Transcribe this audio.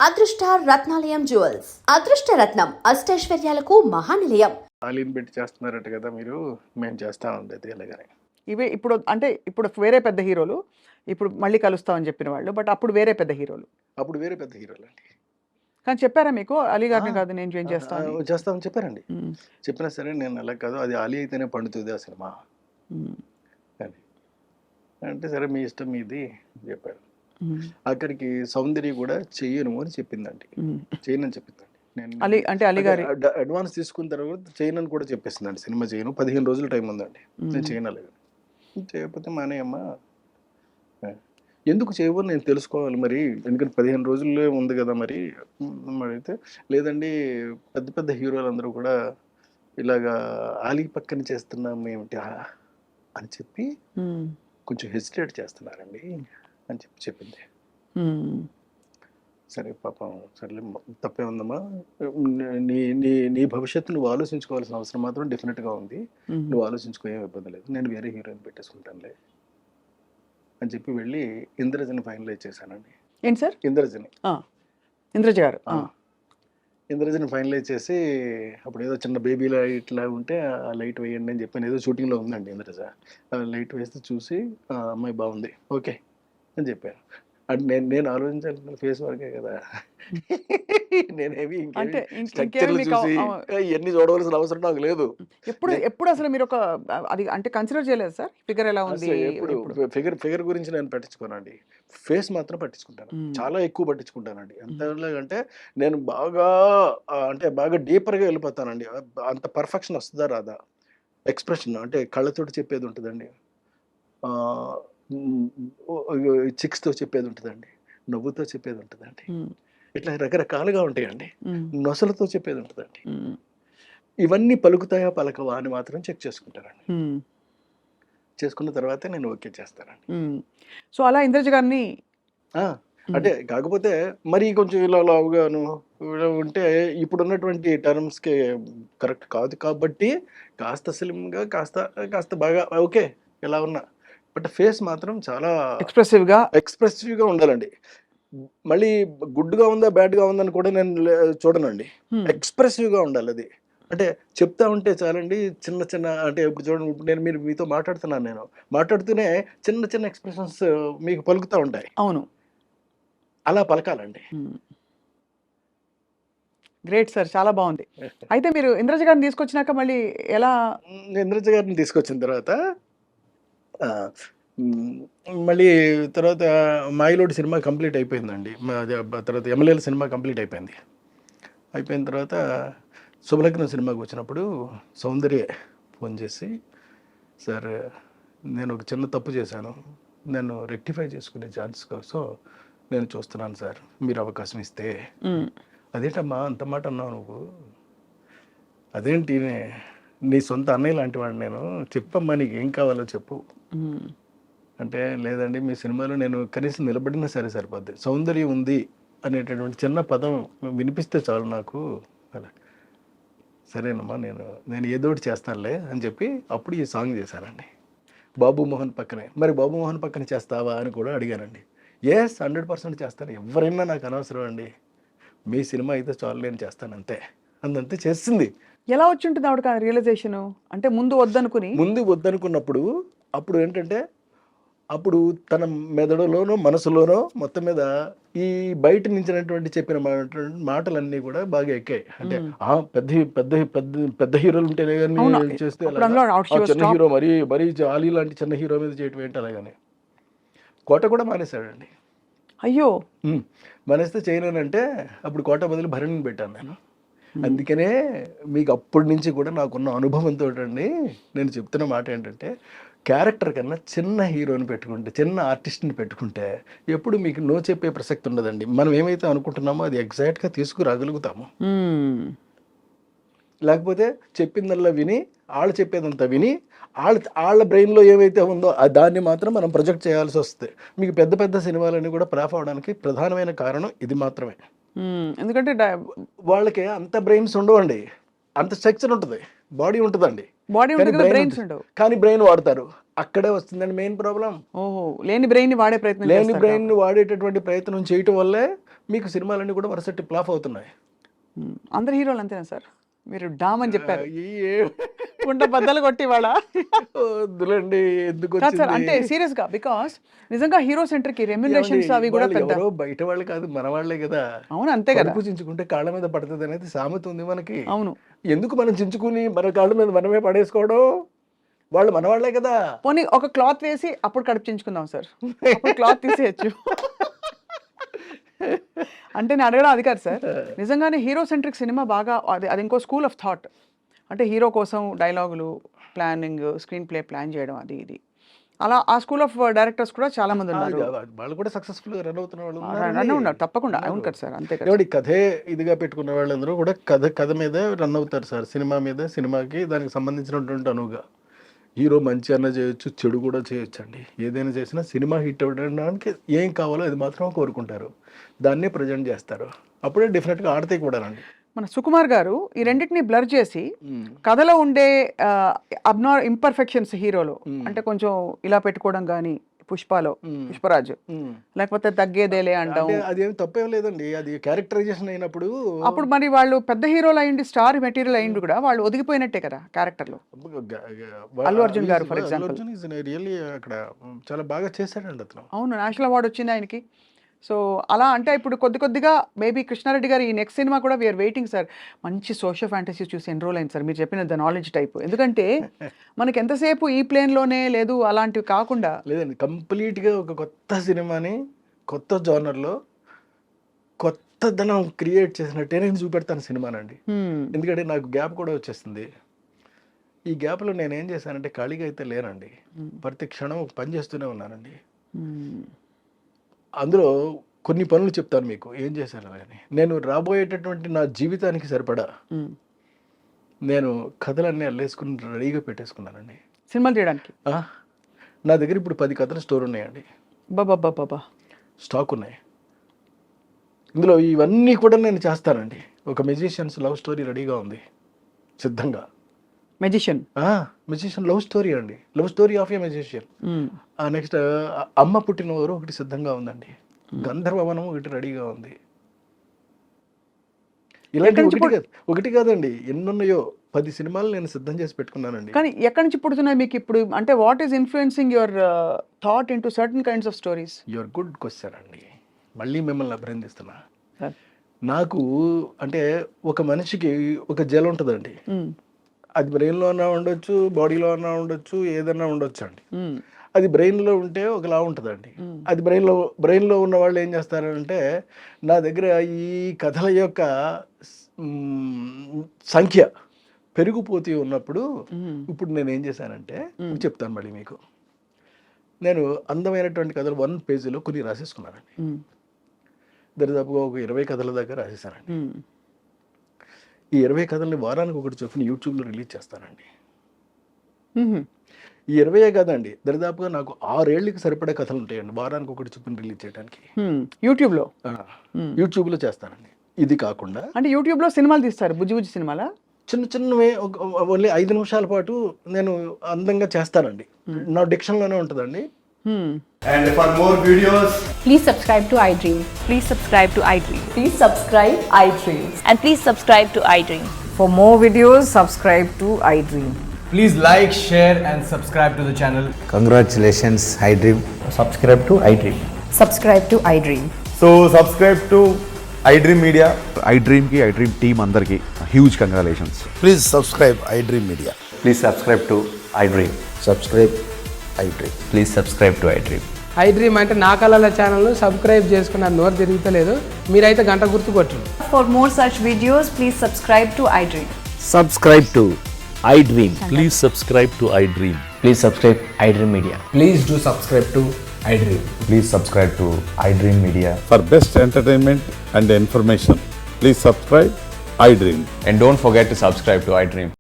అదృష్ట రత్నాలయం జ్యువెల్స్ అదృష్ట రత్నం అష్టైశ్వర్యాలకు మహానిలయం. ఆలీని పెట్టి చేస్తున్నారట కదా మీరు, మేము చేస్తా ఉండేది అలాగనే. ఇవే ఇప్పుడు అంటే ఇప్పుడు వేరే పెద్ద హీరోలు ఇప్పుడు మళ్ళీ కలుస్తామని చెప్పిన వాళ్ళు, బట్ అప్పుడు వేరే పెద్ద హీరోలు. అప్పుడు వేరే పెద్ద హీరోలు అండి. కానీ చెప్పారా మీకు అలీ గారిని కాదు నేను జాయిన్ చేస్తాను? చేస్తామని చెప్పారండి. చెప్పినా సరే నేను అలా కాదు, అది ఆలీ అయితేనే పండుతుంది ఆ సినిమా అని అంటే, సరే మీ ఇష్టం మీది చెప్పారు. అక్కడికి సౌందర్య కూడా చెయ్యను అని చెప్పిందండి, చేయనని చెప్పిందండి. నేను అలీ అంటే అలీ గారి అడ్వాన్స్ తీసుకున్న తర్వాత చేయనని కూడా చెప్పేసిందండి. సినిమా చేయను, 15 రోజులు టైం ఉందండి, నేను చేయనలేదు. చేయకపోతే మానేయమ్మా, ఎందుకు చేయవు నేను తెలుసుకోవాలి మరి, ఎందుకంటే 15 రోజుల్లో ఉంది కదా మరి. అయితే లేదండి, పెద్ద పెద్ద హీరోలు అందరూ కూడా ఇలాగా ఆలీ పక్కన చేస్తున్నాం ఏమిటి అని చెప్పి కొంచెం హెసిటేట్ చేస్తున్నారండి అని చెప్పింది. సరే పాపం, సరేలే తప్పే ఉందమ్మా, నీ నీ నీ భవిష్యత్తు నువ్వు ఆలోచించుకోవాల్సిన అవసరం మాత్రం డెఫినెట్గా ఉంది, నువ్వు ఆలోచించుకో, ఏం ఇబ్బంది లేదు, నేను వేరే హీరోయిన్ పెట్టేసుకుంటానులే అని చెప్పి వెళ్ళి ఇంద్రజని ఫైనలైజ్ చేశానండి. ఏంటి సార్? ఇంద్రజని, ఇంద్రజ గారు ఇంద్రజని ఫైనలైజ్ చేసి, అప్పుడు ఏదో చిన్న బేబీలా ఇట్లా ఉంటే ఆ లైట్ వేయండి అని చెప్పాను. ఏదో షూటింగ్లో ఉందండి ఇంద్రజ, లైట్ వేస్తే చూసి అమ్మాయి బాగుంది ఓకే అని చెప్పాను. అంటే నేను ఆలోచించాలి ఫేస్ వరకే కదా, నేనేమి ఇవన్నీ చూడవలసిన అవసరం నాకు లేదు. ఎప్పుడు అసలు మీరు ఒక అది అంటే కన్సిడర్ చేయలేదు సార్? ఫిగర్ ఎలా ఉంది? ఎప్పుడు ఫిగర్ గురించి నేను పట్టించుకోనండి, ఫేస్ మాత్రం పట్టించుకుంటాను, చాలా ఎక్కువ పట్టించుకుంటానండి. ఎంతలాగంటే నేను బాగా డీపర్గా వెళ్ళిపోతానండి. అంత పర్ఫెక్షన్ వస్తుందా రాదా, ఎక్స్ప్రెషన్ అంటే కళ్ళతోటి చెప్పేది ఉంటుందండి, చిక్స్తో చెప్పేది ఉంటుందండి, నవ్వుతో చెప్పేది ఉంటుందండి, ఇట్లా రకరకాలుగా ఉంటాయండి, నొసలతో చెప్పేది ఉంటుందండి. ఇవన్నీ పలుకుతాయా పలకవా అని మాత్రం చెక్ చేసుకుంటానండి. చేసుకున్న తర్వాతే నేను ఓకే చేస్తానండి. సో అలా ఇంద్రజ గారిని అంటే కాకపోతే మరి కొంచెం ఇలా లావుగాను ఉంటే ఇప్పుడున్నటువంటి టర్మ్స్కి కరెక్ట్ కాదు కాబట్టి కాస్త స్లిమ్గా కాస్త బాగా ఓకే ఎలా ఉన్నా, బట్ ఫేస్ మాత్రం చాలా ఎక్స్ప్రెసివ్గా ఉండాలండి. మళ్ళీ గుడ్గా ఉందా బ్యాడ్గా ఉందని కూడా నేను చూడనండి, ఎక్స్ప్రెసివ్గా ఉండాలి అది. అంటే చెప్తా ఉంటే చాలండి, చిన్న చిన్న అంటే ఇప్పుడు చూడండి, ఇప్పుడు నేను మీతో మాట్లాడుతున్నాను, నేను మాట్లాడుతూనే చిన్న చిన్న ఎక్స్ప్రెషన్స్ మీకు పలుకుతూ ఉంటాయి. అవును, అలా పలకాలండి. గ్రేట్ సార్, చాలా బాగుంది. అయితే మీరు ఇంద్రజ గారిని తీసుకొచ్చినాక మళ్ళీ ఎలా? ఇంద్రజ గారిని తీసుకొచ్చిన తర్వాత మళ్ళీ తర్వాత మాయిలోడి సినిమా కంప్లీట్ అయిపోయిందండి. తర్వాత ఎమ్మెల్యేల సినిమా కంప్లీట్ అయిపోయింది. అయిపోయిన తర్వాత శుభలగ్నం సినిమాకి వచ్చినప్పుడు సౌందర్య ఫోన్ చేసి, సార్ నేను ఒక చిన్న తప్పు చేశాను, నేను రెక్టిఫై చేసుకునే ఛాన్స్ కోసం నేను చూస్తున్నాను సార్, మీరు అవకాశం ఇస్తే. అదేంటమ్మా అంత మాట అన్నావు నువ్వు, అదేంటి నీ సొంత అన్నయ్య లాంటి వాడు నేను, చెప్పమ్మా నీకు ఏం కావాలో చెప్పు అంటే, లేదండి మీ సినిమాలో నేను కనీసం నిలబడినా సరే సరిపోద్ది, సౌందర్యం ఉంది అనేటటువంటి చిన్న పదం వినిపిస్తే చాలు నాకు అలా. సరేనమ్మా నేను ఏదోటి చేస్తానులే అని చెప్పి అప్పుడు ఈ సాంగ్ చేశానండి, బాబు మోహన్ పక్కనే. మరి బాబు మోహన్ పక్కన చేస్తావా అని కూడా అడిగానండి. 100% చేస్తాను, ఎవరైనా నాకు అనవసరం అండి, మీ సినిమా అయితే చాలు నేను చేస్తాను అంతే అంతే చేసింది. ఎలా వచ్చి ఉంటుంది ఆవిడ రియలైజేషన్? అంటే ముందు వద్దనుకున్నప్పుడు అప్పుడు ఏంటంటే, అప్పుడు తన మెదడులోనో మనసులోనో మొత్తం మీద ఈ బయట నుంచినటువంటి చెప్పిన మాటలన్నీ కూడా బాగా ఎక్కాయి. అంటే పెద్ద హీరోలు ఉంటేనే కానీ చేస్తే చిన్న హీరో మరీ ఆలీ లాంటి చిన్న హీరో మీద చేయటం ఏంటి అలాగని కోట కూడా మానేశాడండి. అయ్యో, మానేస్తే చేయలేనంటే అప్పుడు కోట బదులు భరణిని పెట్టాను నేను. అందుకనే మీకు అప్పటి నుంచి కూడా నాకున్న అనుభవంతో అండి నేను చెప్తున్న మాట ఏంటంటే, క్యారెక్టర్ కన్నా చిన్న హీరోని పెట్టుకుంటే, చిన్న ఆర్టిస్ట్ని పెట్టుకుంటే ఎప్పుడు మీకు నో చెప్పే ప్రసక్తి ఉండదండి. మనం ఏమైతే అనుకుంటున్నామో అది ఎగ్జాక్ట్గా తీసుకురాగలుగుతాము. లేకపోతే చెప్పిందల్లా విని వాళ్ళు చెప్పేదంతా విని వాళ్ళ బ్రెయిన్లో ఏమైతే ఉందో దాన్ని మాత్రం మనం ప్రొజెక్ట్ చేయాల్సి వస్తుంది. మీకు పెద్ద పెద్ద సినిమాలన్నీ కూడా ఫ్లాప్ అవడానికి ప్రధానమైన కారణం ఇది మాత్రమే. ఎందుకంటే వాళ్ళకి అంత బ్రెయిన్స్ ఉండవండి, అంత స్ట్రక్చర్ ఉంటుంది, బాడీ ఉంటుందండి, కానీ బ్రెయిన్ వాడతారు, అక్కడే వస్తుందండి మెయిన్ ప్రాబ్లం. లేని బ్రెయిన్ వాడేటటువంటి ప్రయత్నం చేయటం వల్లే మీకు సినిమాలన్నీ కూడా వరుసటి ఫ్లాప్ అవుతున్నాయి. అందరు హీరోలు అంతేనా సార్? మీరు డామ్ అని చెప్పారు, ఈ కుండ బద్దలు కొట్టి వాళ్ళ వద్దులండి, ఎందుకు కాదు సార్, వచ్చింది? అంటే సీరియస్ గా, బికాస్ నిజంగా హీరో సెంటర్ కి రెమ్యునరేషన్స్ అవి కూడా వాళ్ళు పెద్ద. ఎవరో బయట వాళ్ళు కాదు, మన వాళ్ళే కదా. అవును, అంతే కదా. కడుపు చించుకుంటే కాళ్ళ మీద పడుతుంది అనేది సామెత ఉంది మనకి. అవును. ఎందుకు మనం చించుకుని మన కాళ్ళ మీద మనమే పడేసుకోవడం? వాళ్ళు మన వాళ్ళే కదా. పోనీ ఒక క్లాత్ వేసి అప్పుడు కడిపించుకుందాం సార్, అప్పుడు క్లాత్ తీసేయచ్చు. అంటే నేను అడగడం అది కాదు సార్, నిజంగానే హీరో సెంట్రిక్ సినిమా బాగా అది ఇంకో స్కూల్ ఆఫ్ థాట్. అంటే హీరో కోసం డైలాగులు, ప్లానింగ్, స్క్రీన్ ప్లే ప్లాన్ చేయడం, అది ఇది అలా ఆ స్కూల్ ఆఫ్ డైరెక్టర్స్ కూడా చాలా మంది ఉన్నారు. వాళ్ళు కూడా సక్సెస్ఫుల్ గా రన్ అవుతున్న వాళ్ళు రన్ ఉన్నారు తప్పకుండా. అవును కదా సార్, అంతే కదా. ఎవడి కథే ఇదిగా పెట్టుకున్న వాళ్ళందరూ కూడా కథ మీద రన్ అవుతారు సార్. సినిమా మీద, సినిమాకి దానికి సంబంధించినటువంటి అనువుగా హీరో మంచి అన్న చేయొచ్చు, చెడు కూడా చేయొచ్చు అండి. ఏదైనా చేసినా సినిమా హిట్ అవ్వడానికి ఏం కావాలో అది మాత్రం కోరుకుంటారు, దాన్నే ప్రజెంట్ చేస్తారు. అప్పుడే డెఫినెట్గా ఆడతాయి కూడా అండి. మన సుకుమార్ గారు ఈ రెండింటిని బ్లర్ చేసి కథలో ఉండే ఇంపర్ఫెక్షన్స్ హీరోలో, అంటే కొంచెం ఇలా పెట్టుకోవడం కానీ, పుష్పలో పుష్పరాజు, లేకపోతే తగ్గేదేలే అంటాం, అదేమి తప్పేం లేదండి. అది క్యారెక్టరైజేషన్ అయినప్పుడు అప్పుడు మరి వాళ్ళు పెద్ద హీరోలు అయ్యింది, స్టార్ మెటీరియల్ అయ్యింది కూడా వాళ్ళు ఒదిగిపోయినట్టే కదా క్యారెక్టర్ లో. అల్లు అర్జున్ గారు ఫర్ ఎగ్జాంపుల్ రియల్లీ అక్కడ చాలా బాగా చేశాడండి అతను. అవును, నేషనల్ అవార్డు వచ్చింది ఆయనకి. సో అలా అంటే ఇప్పుడు కొద్దిగా మేబీ కృష్ణారెడ్డి గారు ఈ నెక్స్ట్ సినిమా కూడా వీఆర్ వెయిటింగ్ సార్. మంచి సోషల్ ఫ్యాంటసీ చూసి ఎన్రోల్ అయింది సార్, మీరు చెప్పిన ద నాలెడ్జ్ టైప్. ఎందుకంటే మనకి ఎంతసేపు ఈ ప్లేన్లోనే లేదు, అలాంటివి కాకుండా లేదండి, కంప్లీట్గా ఒక కొత్త సినిమాని కొత్త జోనర్లో కొత్తదనం క్రియేట్ చేసినట్టే నేను చూపెడతాను సినిమానండి. ఎందుకంటే నాకు గ్యాప్ కూడా వచ్చేస్తుంది. ఈ గ్యాప్లో నేను ఏం చేశానంటే ఖాళీగా అయితే లేనండి, ప్రతి క్షణం పని చేస్తూనే ఉన్నానండి. అందులో కొన్ని పనులు చెప్తాను మీకు ఏం చేశాను అని. నేను రాబోయేటటువంటి నా జీవితానికి సరిపడా నేను కథలన్నీ అల్లేసుకుని రెడీగా పెట్టేసుకున్నానండి సినిమాలు తీయడానికి. నా దగ్గర ఇప్పుడు 10 కథల స్టోర్ ఉన్నాయండి. బాబా స్టాక్ ఉన్నాయి. ఇందులో ఇవన్నీ కూడా నేను చేస్తానండి. ఒక మెజిషియన్స్ లవ్ స్టోరీ రెడీగా ఉంది సిద్ధంగా. మెజిషియన్ లవ్ స్టోరీ అండి, love story of A magician. Next అమ్మ పుట్టిన ఊరు ఒకటి సిద్ధంగా ఉందండి. గంధర్వవనం ఒకటి రెడీగా ఉంది. ఇలాంటి ఒకటి కాదండి, ఎన్నున్నాయో 10 సినిమాలు నేను సిద్ధం చేసి పెట్టుకున్నానండి. కానీ ఎక్కడి నుంచి పుడుతున్నాయి మీకు ఇప్పుడు? అంటే what is influencing your thought into certain kinds of stories? Your good question అండి, మళ్ళీ మిమ్మల్ని అభినందిస్తున్నా. నాకు అంటే ఒక మనిషికి ఒక జెల్ ఉంటుందండి, అది బ్రెయిన్లో అన్నా ఉండొచ్చు, బాడీలో అన్నా ఉండొచ్చు, ఏదన్నా ఉండొచ్చు అండి. అది బ్రెయిన్లో ఉంటే ఒకలా ఉంటుందండి. అది బ్రెయిన్లో ఉన్న వాళ్ళు ఏం చేస్తారంటే, నా దగ్గర ఈ కథల యొక్క సంఖ్య పెరిగిపోతూ ఉన్నప్పుడు ఇప్పుడు నేను ఏం చేశానంటే చెప్తాను మళ్ళీ మీకు. నేను అందమైనటువంటి కథలు 1 పేజీలో కొన్ని రాసేసుకున్నానండి. దరిదాపుగా ఒక 20 కథల దాకా రాసేసానండి. ఈ 20 కథల్ని వారానికి ఒకటి చొప్పున యూట్యూబ్లో రిలీజ్ చేస్తానండి. ఈ 20 కాదండి, దరిదాపుగా నాకు 6 ఏళ్ళకి సరిపడే కథలు ఉంటాయండి వారానికి ఒకటి చొప్పున రిలీజ్ చేయడానికి. యూట్యూబ్లో చేస్తానండి. ఇది కాకుండా అంటే యూట్యూబ్లో సినిమాలు తీస్తారు, బుజ్జి సినిమాలా? చిన్నవే ఓన్లీ 5 నిమిషాల పాటు నేను అందంగా చేస్తానండి. నా డిక్షన్లోనే ఉంటుందండి. And for more videos, please subscribe to iDream. Please subscribe to iDream. Please subscribe iDream. And please subscribe to iDream. For more videos, subscribe to iDream. please like, share and subscribe to the channel. Congratulations, iDream. Subscribe to iDream. Subscribe to iDream. So subscribe to iDream Media. iDream ki iDream team andarki huge congratulations. Please subscribe iDream Media. Please subscribe to iDream. Subscribe iDream. Please subscribe to iDream. iDream అంటే నా కళల ఛానల్ను subscribe చేసుకున్న నోరు తిరుగుతలేదు, మీరైతే గంట గుర్తు కొట్టండి. For more such videos, please subscribe to iDream. Subscribe to iDream. Please subscribe to iDream. Please subscribe iDream Media. Please do subscribe to iDream. Please subscribe to iDream Media. For best entertainment and information, please subscribe iDream. And don't forget to subscribe to iDream.